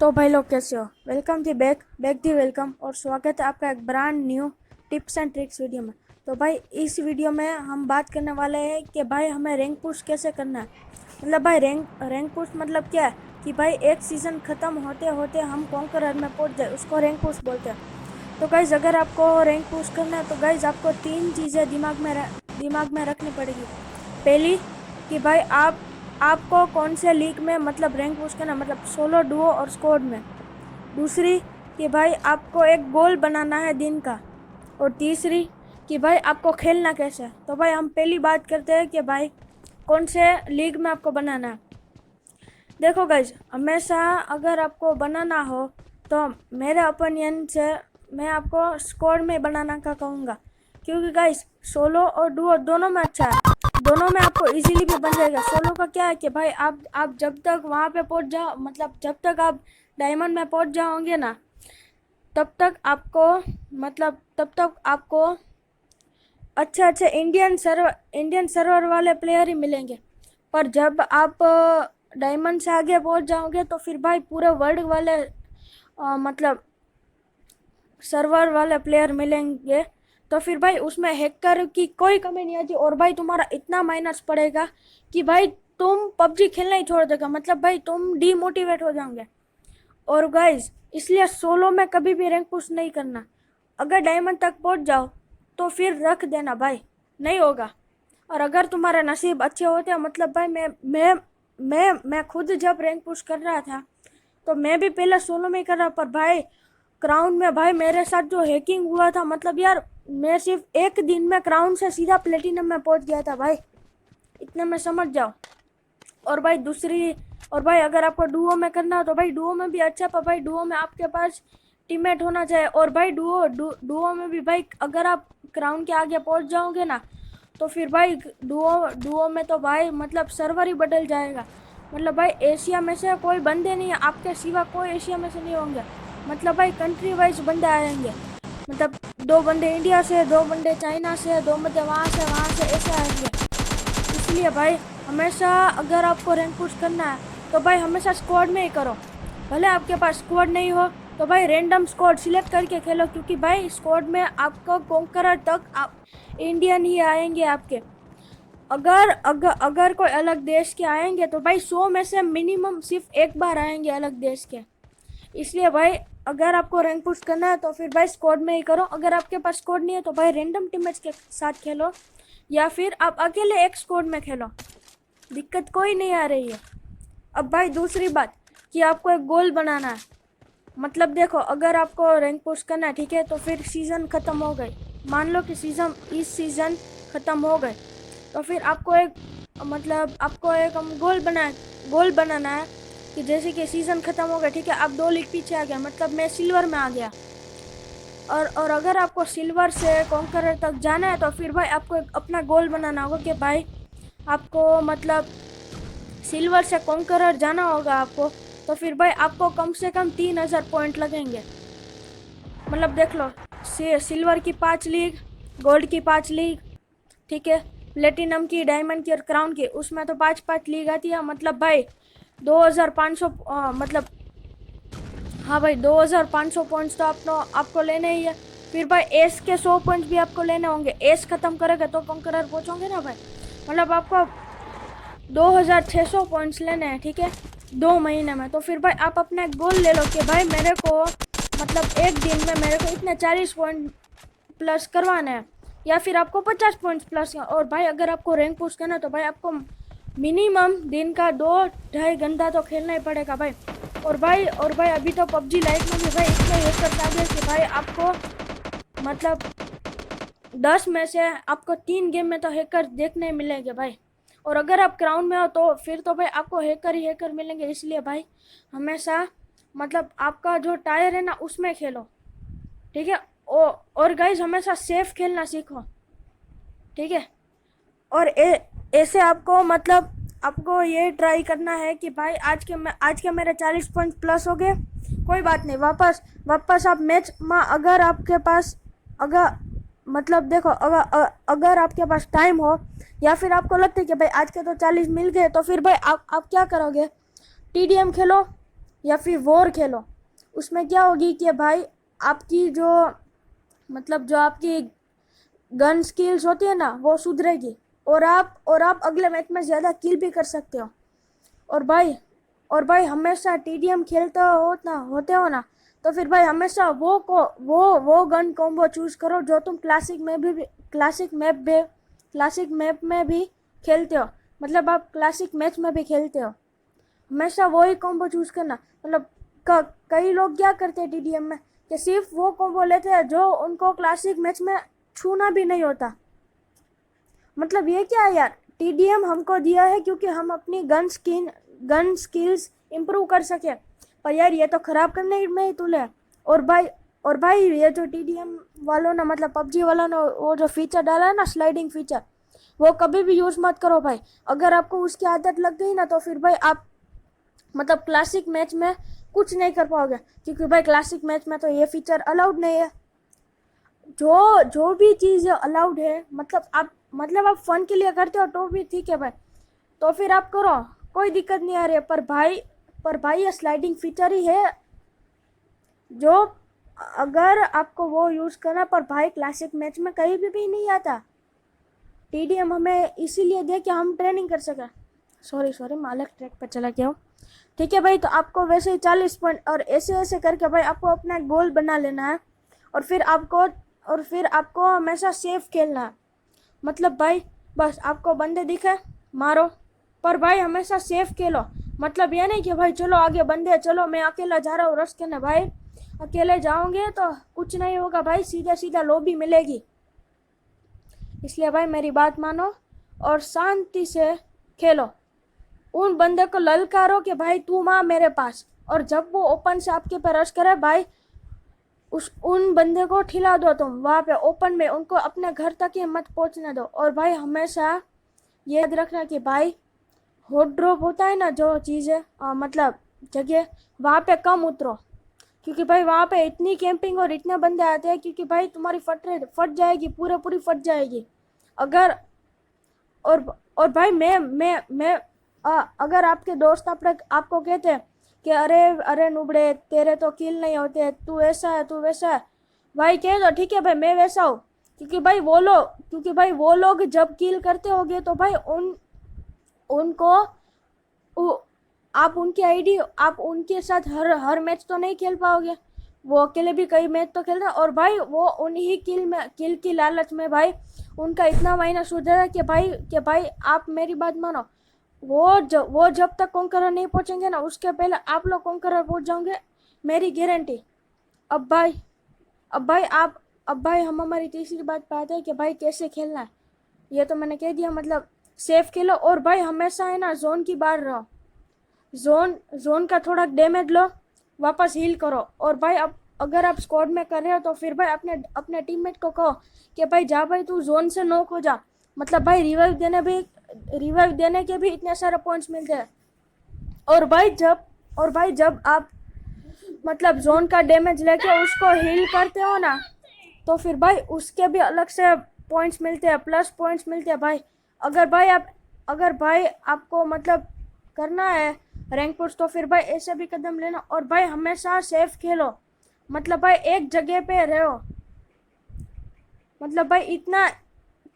तो भाई लोग कैसे हो। Welcome the back the welcome और स्वागत है आपका एक brand new tips and tricks video में। तो भाई इस वीडियो में हम बात करने वाले हैं कि भाई हमें रैंक पुश कैसे करना है। मतलब भाई रैंक पुश मतलब क्या है कि भाई एक सीज़न ख़त्म होते होते हम कॉन्करर में पहुंच जाए, उसको रैंक पुश बोलते हैं। तो गाइज़ अगर आपको रैंक पुश करना है तो गाइज़ आपको तीन चीज़ें दिमाग में रखनी पड़ेगी। पहली कि भाई आपको कौन से लीग में मतलब रैंक पुश करना, मतलब सोलो, डुओ और स्क्वाड में। दूसरी कि भाई आपको एक गोल बनाना है दिन का। और तीसरी कि भाई आपको खेलना कैसे है। तो भाई हम पहली बात करते हैं कि भाई कौन से लीग में आपको बनाना है। देखो गाइज, हमेशा अगर आपको बनाना हो तो मेरे ओपिनियन से मैं आपको स्क्वाड में बनाना का कहूँगा, क्योंकि गाइज सोलो और डुओ दोनों में अच्छा है। दोनों में आपको इजीली भी बन जाएगा। सोलो का क्या है कि भाई आप जब तक वहाँ पे पहुँच जाओ, मतलब जब तक आप डायमंड में पहुँच जाओगे ना, तब तक आपको अच्छे इंडियन सर्वर वाले प्लेयर ही मिलेंगे। पर जब आप डायमंड से आगे पहुंच जाओगे तो फिर भाई पूरे वर्ल्ड वाले मतलब सर्वर वाले प्लेयर मिलेंगे। तो फिर भाई उसमें हैकर की कोई कमी नहीं आती और भाई तुम्हारा इतना माइनस पड़ेगा कि भाई तुम पबजी खेलना ही छोड़ देगा, मतलब भाई तुम डीमोटिवेट हो जाओगे। और गाइज इसलिए सोलो में कभी भी रैंक पुश नहीं करना। अगर डायमंड तक पहुंच जाओ तो फिर रख देना भाई, नहीं होगा। और अगर तुम्हारे नसीब अच्छे होते हैं, मतलब भाई मैं खुद जब रैंक पुश कर रहा था तो मैं भी पहले सोलो में ही कर रहा, पर भाई क्राउन में भाई मेरे साथ जो हैकिंग हुआ था, मतलब यार मैं सिर्फ एक दिन में क्राउन से सीधा प्लेटिनम में पहुंच गया था भाई, इतने में समझ जाओ। और भाई दूसरी और भाई अगर आपको डुओ में करना हो तो भाई डुओ में भी अच्छा, पर भाई डुओ में आपके पास टीममेट होना चाहिए। और भाई डुओ में भी भाई अगर आप क्राउन के आगे पहुंच जाओगे ना तो फिर भाई डुओ डुओ में तो भाई मतलब सर्वर ही बदल जाएगा। मतलब भाई एशिया में से कोई बंदे नहीं है आपके सिवा, कोई एशिया में से नहीं होंगे। मतलब भाई कंट्री वाइज बंदे आएंगे, मतलब दो बंदे इंडिया से, दो बंदे चाइना से, दो बंदे वहाँ से ऐसे आएंगे। इसलिए भाई हमेशा अगर आपको रैंक पुश करना है तो भाई हमेशा स्क्वाड में ही करो। भले आपके पास स्क्वाड नहीं हो तो भाई रैंडम स्क्वाड सिलेक्ट करके खेलो, क्योंकि भाई स्क्वाड में आपको कॉन्करर तक आप इंडियन ही आएंगे आपके। अगर कोई अलग देश के आएंगे तो भाई 100 में से मिनिमम सिर्फ एक बार आएंगे अलग देश के। इसलिए भाई अगर आपको रैंक पुश करना है तो फिर भाई स्क्वाड में ही करो। अगर आपके पास स्क्वाड नहीं है तो भाई रैंडम टीममेट्स के साथ खेलो, या फिर आप अकेले एक स्क्वाड में खेलो, दिक्कत कोई नहीं आ रही है। अब भाई दूसरी बात कि आपको एक गोल बनाना है। मतलब देखो, अगर आपको रैंक पुश करना है, ठीक है, तो फिर सीज़न ख़त्म हो गई, मान लो कि इस सीज़न ख़त्म हो गए, तो फिर आपको एक हम गोल बनाना है कि जैसे कि सीज़न ख़त्म हो गया, ठीक है, आप 2 लीग पीछे आ गया, मतलब मैं सिल्वर में आ गया। और अगर आपको सिल्वर से कॉन्करर तक जाना है तो फिर भाई आपको एक अपना गोल बनाना होगा कि भाई आपको मतलब सिल्वर से कॉन्करर जाना होगा आपको। तो फिर भाई आपको कम से कम 3000 पॉइंट लगेंगे। मतलब देख लो, सिल्वर की 5 लीग, गोल्ड की 5 लीग, ठीक है, प्लेटिनम की, डायमंड की और क्राउन की, उसमें तो 5-5 लीग आती है। मतलब भाई 2500 मतलब हाँ भाई 2500 पॉइंट्स तो आपको लेने ही है। फिर भाई एस के 100 पॉइंट्स भी आपको लेने होंगे। एस खत्म करेगा तो कॉन्करर पहुंचोगे ना भाई। मतलब आपको 2600 पॉइंट्स लेने हैं, ठीक है, 2 महीने में। तो फिर भाई आप अपना गोल ले लो कि भाई मेरे को मतलब एक दिन में मेरे को इतने 40 पॉइंट प्लस करवाना है, या फिर आपको 50 पॉइंट्स प्लस। और भाई अगर आपको रैंक पुश करना है तो भाई आपको मिनिमम दिन का 2-2.5 घंटा तो खेलना ही पड़ेगा भाई। और भाई अभी तो पबजी लाइट में भी भाई इतने हैकर आ गए कि भाई आपको मतलब 10 में से आपको 3 गेम में तो हैकर देखने मिलेंगे भाई। और अगर आप क्राउन में हो तो फिर तो भाई आपको हैकर ही हैकर मिलेंगे। इसलिए भाई हमेशा मतलब आपका जो टायर है ना उसमें खेलो, ठीक है। और गाइज हमेशा सेफ खेलना सीखो, ठीक है। और ऐसे आपको मतलब आपको ये ट्राई करना है कि भाई आज के मेरे 40 पॉइंट प्लस हो गए, कोई बात नहीं, वापस आप मैच में अगर आपके पास अगर मतलब देखो अगर आपके पास टाइम हो या फिर आपको लगता है कि भाई आज के तो 40 मिल गए, तो फिर भाई आप क्या करोगे, टीडीएम खेलो, या फिर वॉर खेलो। उसमें क्या होगी कि भाई आपकी जो मतलब जो आपकी गन स्किल्स होती है ना वो सुधरेगी, और आप अगले मैच में ज़्यादा किल भी कर सकते हो। और भाई हमेशा टीडीएम खेलते होते हो ना, तो फिर भाई हमेशा वो गन कॉम्बो चूज करो जो तुम क्लासिक मैप में भी खेलते हो, मतलब आप क्लासिक मैच में भी खेलते हो। हमेशा वो ही कॉम्बो चूज करना। मतलब कई लोग क्या करते हैं टीडीएम में कि सिर्फ वो कॉम्बो लेते हैं जो उनको क्लासिक मैच में छूना भी नहीं होता। मतलब ये क्या है यार, टीडीएम हमको दिया है क्योंकि हम अपनी गन स्किल्स इम्प्रूव कर सके, पर यार ये तो खराब करने में ही तुले है। और भाई ये जो टीडीएम वालों ने मतलब पबजी वालों ने वो जो फीचर डाला है ना, स्लाइडिंग फीचर, वो कभी भी यूज़ मत करो भाई। अगर आपको उसकी आदत लग गई ना तो फिर भाई आप मतलब क्लासिक मैच में कुछ नहीं कर पाओगे, क्योंकि भाई क्लासिक मैच में तो ये फीचर अलाउड नहीं है। जो जो भी चीज़ अलाउड है, मतलब आप फन के लिए करते हो तो भी ठीक है भाई, तो फिर आप करो, कोई दिक्कत नहीं आ रही है। पर भाई ये स्लाइडिंग फीचर ही है जो अगर आपको वो यूज़ करना, पर भाई क्लासिक मैच में कहीं भी नहीं आता। टीडीएम हमें इसीलिए दे कि हम ट्रेनिंग कर सकें। सॉरी मैं अलग ट्रैक पर चला गया हूँ। ठीक है भाई, तो आपको वैसे ही 40 पॉइंट और ऐसे करके भाई आपको अपना गोल बना लेना है, और फिर आपको हमेशा सेफ खेलना है। मतलब भाई बस आपको बंदे दिखे मारो, पर भाई हमेशा सेफ खेलो। मतलब ये नहीं कि भाई चलो आगे बंदे, चलो मैं अकेला जा रहा हूँ रश करने। भाई अकेले जाओगे तो कुछ नहीं होगा भाई, सीधा लॉबी मिलेगी। इसलिए भाई मेरी बात मानो और शांति से खेलो। उन बंदे को ललकारो कि भाई तू माँ मेरे पास, और जब वो ओपन से आपके पे रश करे भाई उन बंदे को ठिला दो तुम वहाँ पे ओपन में, उनको अपने घर तक ही मत पहुँचने दो। और भाई हमेशा ये याद रखना कि भाई हॉट ड्रॉप होता है ना जो चीज़ है मतलब जगह, वहाँ पे कम उतरो, क्योंकि भाई वहाँ पे इतनी कैंपिंग और इतने बंदे आते हैं, क्योंकि भाई तुम्हारी फट जाएगी, पूरी फट जाएगी अगर। और भाई मैं अगर आपके दोस्त आपको कहते हैं कि अरे अरे नुबड़े तेरे तो किल नहीं होते, तू ऐसा है तू वैसा है, भाई कह दो ठीक है भाई मैं वैसा हूँ। क्योंकि भाई वो लोग जब किल करते होंगे तो भाई उनको आप उनकी आईडी, आप उनके साथ हर मैच तो नहीं खेल पाओगे, वो अकेले भी कई मैच तो खेल रहे हैं। और भाई वो उन्हीं किल की लालच में भाई उनका इतना माइनस हो जाएगा कि भाई आप मेरी बात मानो, वो जब तक कॉन्करर नहीं पहुंचेंगे ना उसके पहले आप लोग कॉन्करर पहुंच जाओगे, मेरी गारंटी। अब भाई अब भाई आप अब भाई हम हमारी तीसरी बात पे आते हैं कि भाई कैसे खेलना है। ये तो मैंने कह दिया, मतलब सेफ खेलो, और भाई हमेशा है ना जोन की बाहर रहो। जोन का थोड़ा डैमेज लो, वापस हील करो। और भाई अब अगर आप स्क्वाड में कर रहे हो तो फिर भाई अपने टीममेट को कहो कि भाई जा भाई तू जोन से नॉक हो जा, मतलब भाई रिवाइव देने के भी इतने सारे पॉइंट्स मिलते हैं। और भाई जब आप मतलब जोन का डैमेज लेके उसको हील करते हो ना, तो फिर भाई उसके भी अलग से पॉइंट्स मिलते हैं, प्लस पॉइंट्स मिलते हैं भाई। अगर भाई आपको मतलब करना है रैंक पुश, तो फिर भाई ऐसे भी कदम लेना। और भाई हमेशा सेफ खेलो, मतलब भाई एक जगह पे रहो, मतलब भाई इतना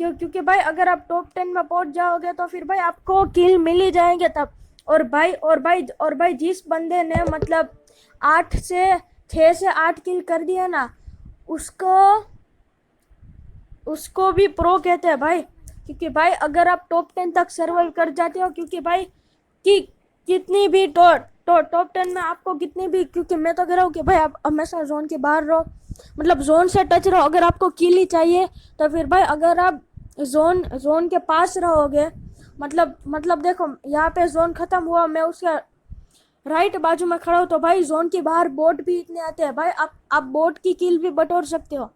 क्योंकि भाई अगर आप टॉप 10 में पहुंच जाओगे तो फिर भाई आपको किल मिल ही जाएंगे तब। और भाई जिस बंदे ने मतलब 6 से 8 किल कर दिया ना, उसको भी प्रो कहते हैं भाई। क्योंकि भाई अगर आप टॉप 10 तक सर्वाइव कर जाते हो, क्योंकि भाई कि कितनी भी टॉप 10 में आपको कितनी भी, क्योंकि मैं तो कह रहा हूँ कि भाई आप हमेशा जोन के बाहर रहो, मतलब जोन से टच रहो। अगर आपको किल ही चाहिए तो फिर भाई अगर आप जोन के पास रहोगे, मतलब देखो यहाँ पे जोन खत्म हुआ, मैं उसके राइट बाजू में खड़ा हूँ, तो भाई जोन के बाहर बोट भी इतने आते हैं भाई, आप बोट की किल भी बटोर सकते हो।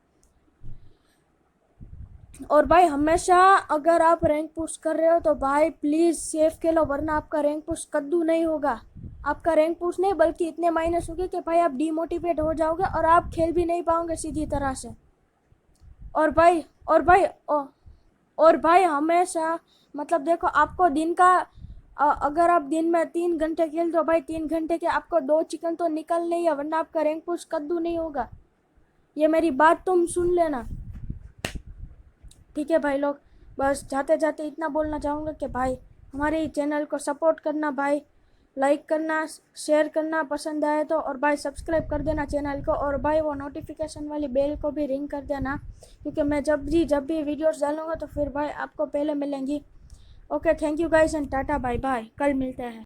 और भाई हमेशा अगर आप रैंक पुश कर रहे हो तो भाई प्लीज़ सेफ खेलो, वरना आपका रैंक पुश कद्दू नहीं होगा। आपका रैंक पुश नहीं बल्कि इतने माइनस होंगे कि भाई आप डीमोटिवेट हो जाओगे और आप खेल भी नहीं पाओगे सीधी तरह से। और भाई और भाई और भाई हमेशा मतलब देखो, अगर आप दिन में 3 घंटे खेलते हो भाई, 3 घंटे के आपको 2 चिकन तो निकलने ही है, वरना आपका रैंक पुश कद्दू नहीं होगा। ये मेरी बात तुम सुन लेना, ठीक है भाई लोग। बस जाते जाते इतना बोलना चाहूँगा कि भाई हमारे चैनल को सपोर्ट करना भाई, लाइक करना, शेयर करना पसंद आए तो, और भाई सब्सक्राइब कर देना चैनल को, और भाई वो नोटिफिकेशन वाली बेल को भी रिंग कर देना, क्योंकि मैं जब भी वीडियोस डालूँगा तो फिर भाई आपको पहले मिलेंगी। Okay, thank you guys and tata bye bye, कल मिलते हैं।